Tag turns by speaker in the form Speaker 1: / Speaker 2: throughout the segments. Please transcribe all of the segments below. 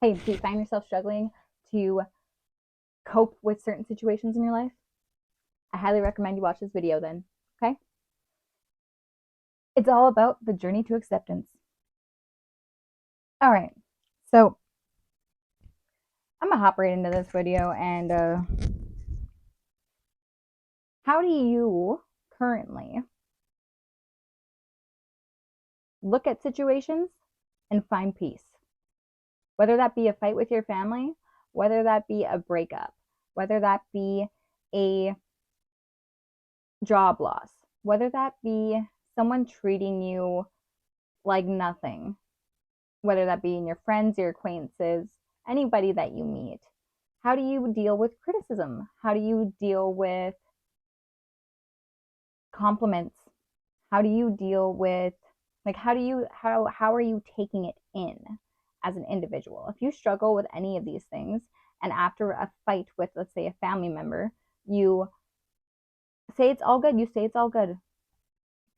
Speaker 1: Hey, do you find yourself struggling to cope with certain situations in your life? I highly recommend you watch this video then, okay? It's all about the journey to acceptance. All right, so I'm gonna hop right into this video and how do you currently look at situations and find peace? Whether that be a fight with your family, whether that be a breakup, whether that be a job loss, whether that be someone treating you like nothing, whether that be in your friends, your acquaintances, anybody that you meet. How do you deal with criticism? How do you deal with compliments? How do you deal with how are you taking it in as an individual? If you struggle with any of these things and after a fight with, let's say, a family member, you say it's all good, you say it's all good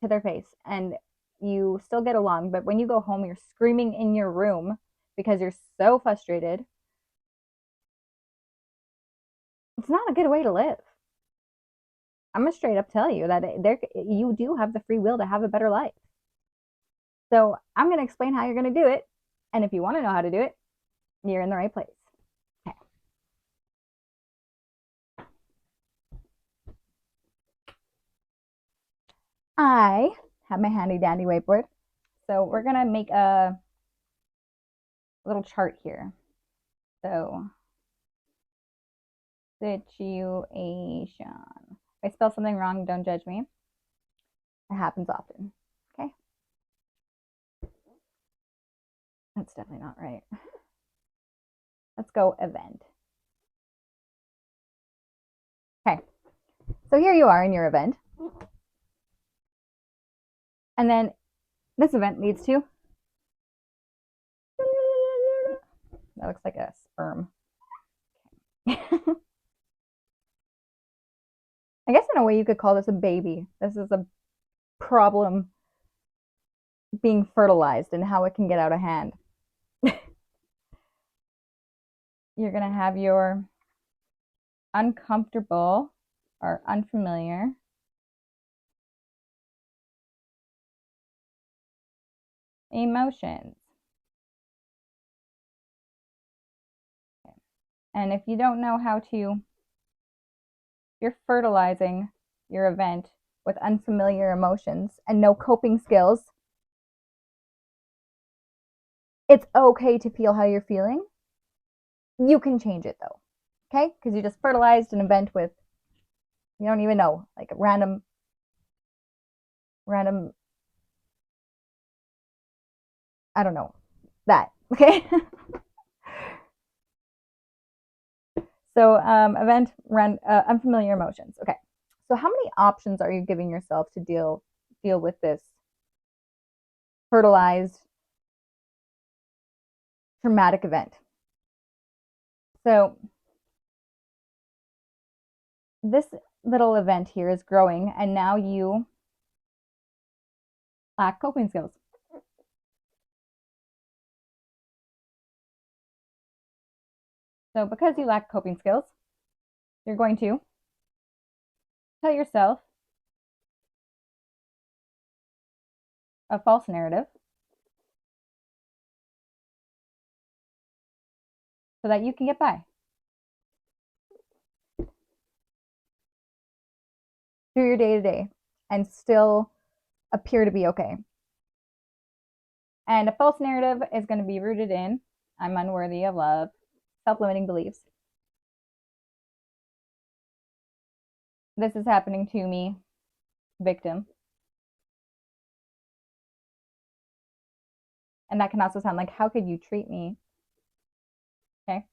Speaker 1: to their face and you still get along, but when you go home you're screaming in your room because you're so frustrated. It's not a good way to live. I'm gonna straight up tell you that you do have the free will to have a better life. So I'm gonna explain how you're gonna do it, and if you want to know how to do it, you're in the right place. Okay. I have my handy dandy whiteboard, so we're gonna make a little chart here. So situation. If I spell something wrong, don't judge me. It happens often. Okay. That's definitely not right. Let's go event. Okay. So here you are in your event. And then this event leads to, that looks like a sperm. I guess in a way you could call this a baby. This is a problem being fertilized and how it can get out of hand. You're going to have your uncomfortable or unfamiliar emotions. Okay. And if you don't know how to, you're fertilizing your event with unfamiliar emotions and no coping skills, it's okay to feel how you're feeling. You can change it though, okay? Because you just fertilized an event with, you don't even know, like a random, I don't know, that, okay? So event, unfamiliar emotions. Okay. So how many options are you giving yourself to deal with this fertilized traumatic event? So this little event here is growing, and now you lack coping skills. So because you lack coping skills, you're going to tell yourself a false narrative so that you can get by through your day to day and still appear to be okay. And a false narrative is going to be rooted in I'm unworthy of love, self-limiting beliefs. This is happening to me, victim. And that can also sound like, how could you treat me? Okay.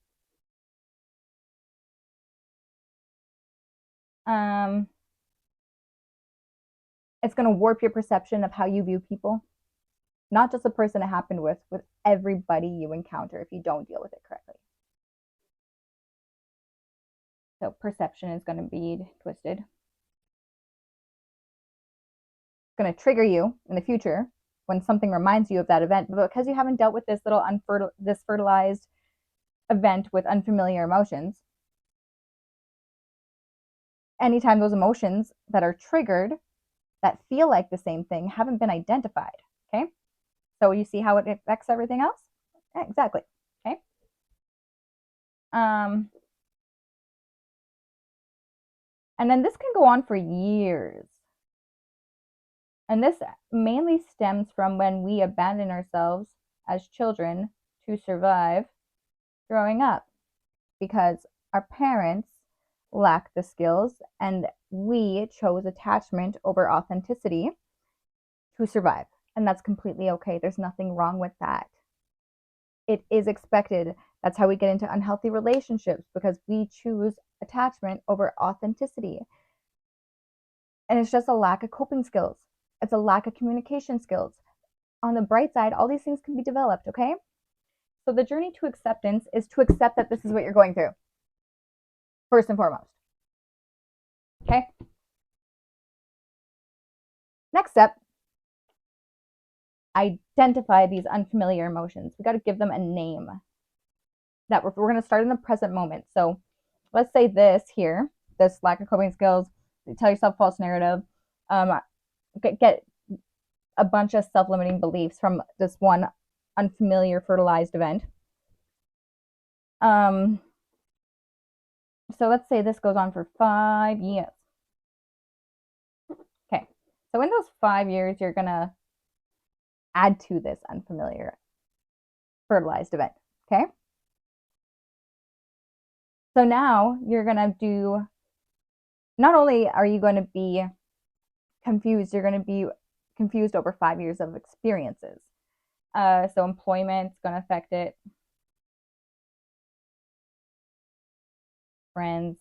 Speaker 1: It's going to warp your perception of how you view people, not just the person it happened with everybody you encounter if you don't deal with it correctly. So perception is going to be twisted. It's going to trigger you in the future when something reminds you of that event, but because you haven't dealt with this little fertilized event with unfamiliar emotions, anytime those emotions that are triggered that feel like the same thing haven't been identified. Okay. So you see how it affects everything else? Yeah, exactly. Okay. And then this can go on for years. And this mainly stems from when we abandon ourselves as children to survive growing up because our parents lack the skills and we chose attachment over authenticity to survive. And that's completely okay. There's nothing wrong with that. It is expected. That's how we get into unhealthy relationships because we choose attachment over authenticity. And it's just a lack of coping skills. It's a lack of communication skills. On the bright side, all these things can be developed, okay? So the journey to acceptance is to accept that this is what you're going through, first and foremost. Okay? Next step, identify these unfamiliar emotions. We got to give them a name. That we're going to start in the present moment. So let's say this here, this lack of coping skills, tell yourself false narrative, get a bunch of self-limiting beliefs from this one unfamiliar fertilized event. So let's say this goes on for 5 years. Okay, so in those 5 years, you're gonna add to this unfamiliar fertilized event. Okay, so now you're gonna do. Not only are you going to be confused, you're going to be confused over 5 years of experiences. So employment's going to affect it. Friends,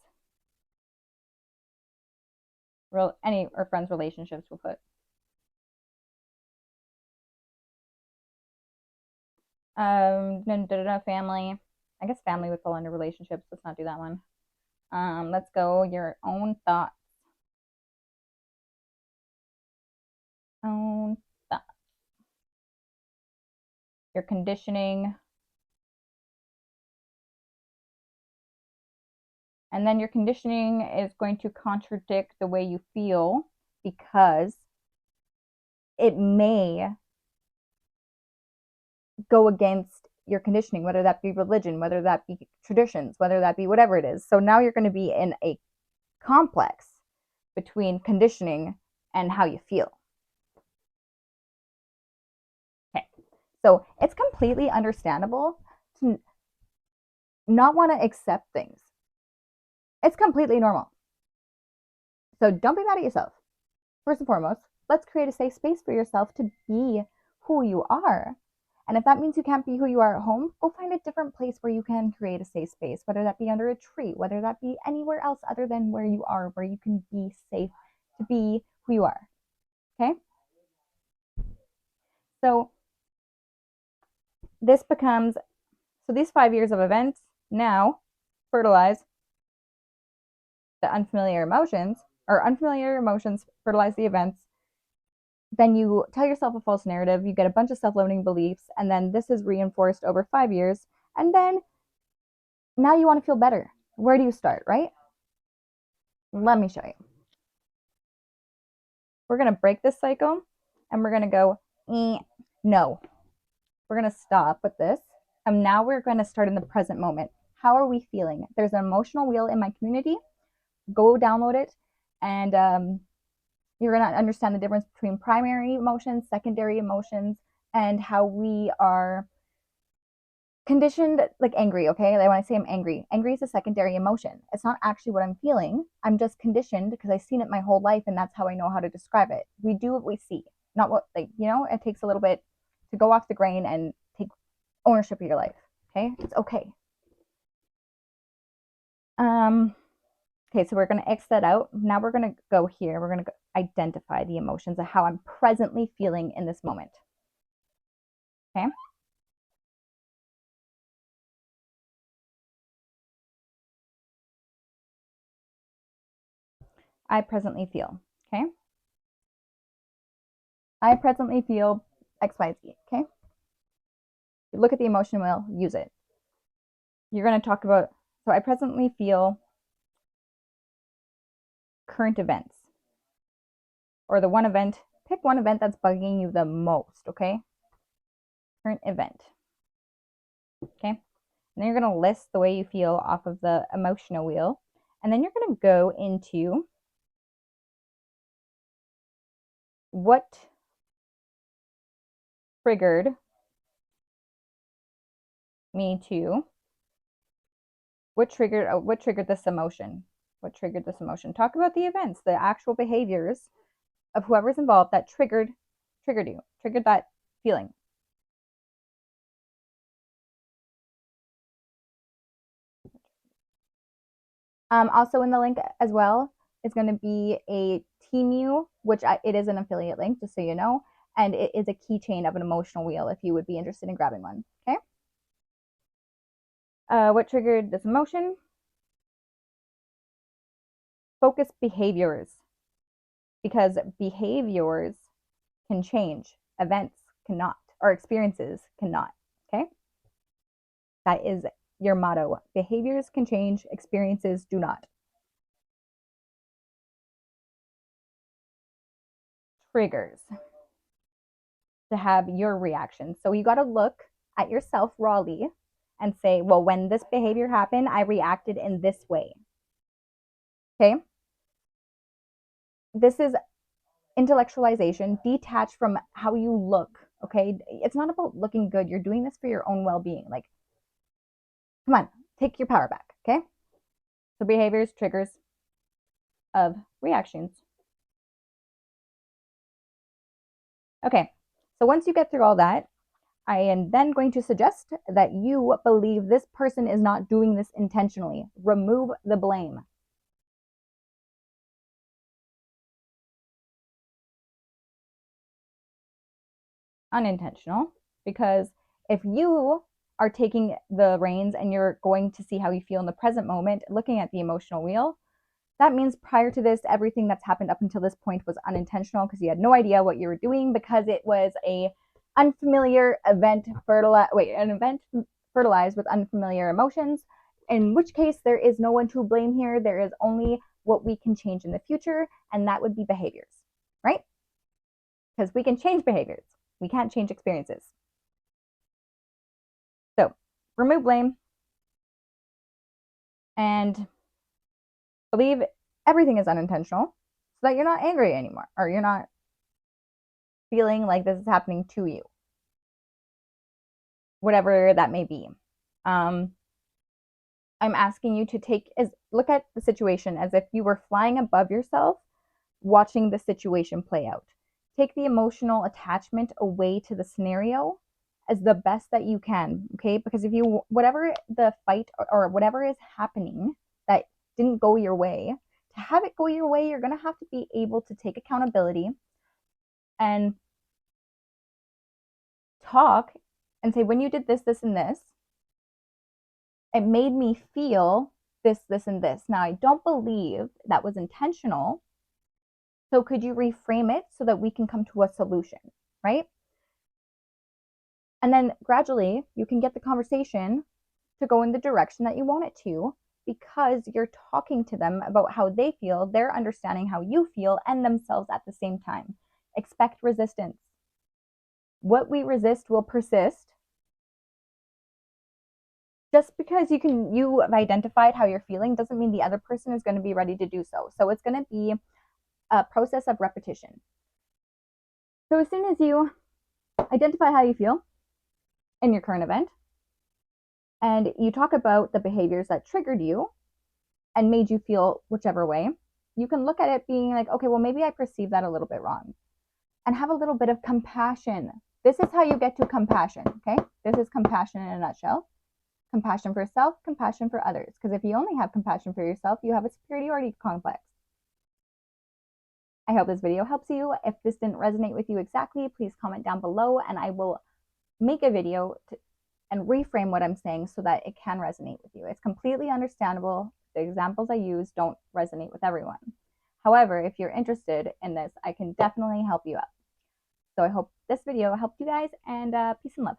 Speaker 1: any or friends relationships we'll put. Family. I guess family would fall under relationships. Let's not do that one. Let's go your own thoughts. Own thoughts. Your conditioning. And then your conditioning is going to contradict the way you feel because it may go against your conditioning, whether that be religion, whether that be traditions, whether that be whatever it is. So now you're going to be in a complex between conditioning and how you feel. Okay. So it's completely understandable to not want to accept things. It's completely normal. So don't be mad at yourself. First and foremost, let's create a safe space for yourself to be who you are. And if that means you can't be who you are at home, go find a different place where you can create a safe space, whether that be under a tree, whether that be anywhere else other than where you are, where you can be safe to be who you are. Okay? So this becomes, so these 5 years of events now fertilize the unfamiliar emotions, or unfamiliar emotions fertilize the events. Then you tell yourself a false narrative, you get a bunch of self-limiting beliefs, and then this is reinforced over 5 years. And then now you want to feel better. Where do you start, right? Let me show you. We're going to break this cycle and we're going to go, no. We're going to stop with this. And now we're going to start in the present moment. How are we feeling? There's an emotional wheel in my community. Go download it and you're going to understand the difference between primary emotions, secondary emotions, and how we are conditioned, like angry. Okay, like when I say I'm angry, angry is a secondary emotion. It's not actually what I'm feeling. I'm just conditioned because I've seen it my whole life and that's how I know how to describe it. We do what we see, not what, like, you know, it takes a little bit to go off the grain and take ownership of your life. Okay, it's okay. Okay, so we're going to X that out. Now we're going to go here. We're going to identify the emotions of how I'm presently feeling in this moment. Okay. I presently feel. Okay. I presently feel XYZ. Okay. Look at the emotion wheel, use it. you're going to talk about, so I presently feel current events, or the one event, pick one event that's bugging you the most, okay? Current event, okay? And then you're going to list the way you feel off of the emotional wheel. And then you're going to go into what triggered me to, what triggered this emotion? What triggered this emotion? Talk about the events, the actual behaviors of whoever's involved that triggered you, triggered that feeling. Also in the link as well is going to be a Temu, which it is an affiliate link, just so you know, and it is a keychain of an emotional wheel if you would be interested in grabbing one. Okay. What triggered this emotion? Focus behaviors, because behaviors can change, events cannot, or experiences cannot. Okay. That is your motto. Behaviors can change, experiences do not. Triggers to have your reaction. So you got to look at yourself rawly and say, well, when this behavior happened, I reacted in this way. Okay. This is intellectualization detached from how you look. Okay. It's not about looking good. You're doing this for your own well being. Like, come on, take your power back. Okay. So behaviors, triggers of reactions. Okay. So once you get through all that, I am then going to suggest that you believe this person is not doing this intentionally. Remove the blame. Unintentional, because if you are taking the reins and you're going to see how you feel in the present moment, looking at the emotional wheel, that means prior to this, everything that's happened up until this point was unintentional because you had no idea what you were doing because it was a unfamiliar event an event fertilized with unfamiliar emotions, in which case there is no one to blame here. There is only what we can change in the future, and that would be behaviors, right? Because we can change behaviors. We can't change experiences. So remove blame and believe everything is unintentional so that you're not angry anymore, or you're not feeling like this is happening to you, whatever that may be. I'm asking you to look at the situation as if you were flying above yourself, watching the situation play out. Take the emotional attachment away to the scenario as the best that you can, okay? Because if you, whatever the fight or whatever is happening that didn't go your way, to have it go your way, you're going to have to be able to take accountability and talk and say, when you did this, this, and this, it made me feel this, this, and this. Now, I don't believe that was intentional. So could you reframe it so that we can come to a solution, right? And then gradually you can get the conversation to go in the direction that you want it to, because you're talking to them about how they feel, they're understanding how you feel, and themselves at the same time. Expect resistance. What we resist will persist. Just because you have identified how you're feeling doesn't mean the other person is going to be ready to do so. So it's going to be a process of repetition. So as soon as you identify how you feel in your current event, and you talk about the behaviors that triggered you and made you feel whichever way, you can look at it being like, okay, well, maybe I perceived that a little bit wrong, and have a little bit of compassion. This is how you get to compassion, okay? This is compassion in a nutshell. Compassion for self, compassion for others. Because if you only have compassion for yourself, you have a superiority complex. I hope this video helps you. If this didn't resonate with you exactly, please comment down below and I will make a video and reframe what I'm saying so that it can resonate with you. It's completely understandable. The examples I use don't resonate with everyone. However, if you're interested in this, I can definitely help you out. So I hope this video helped you guys, and peace and love.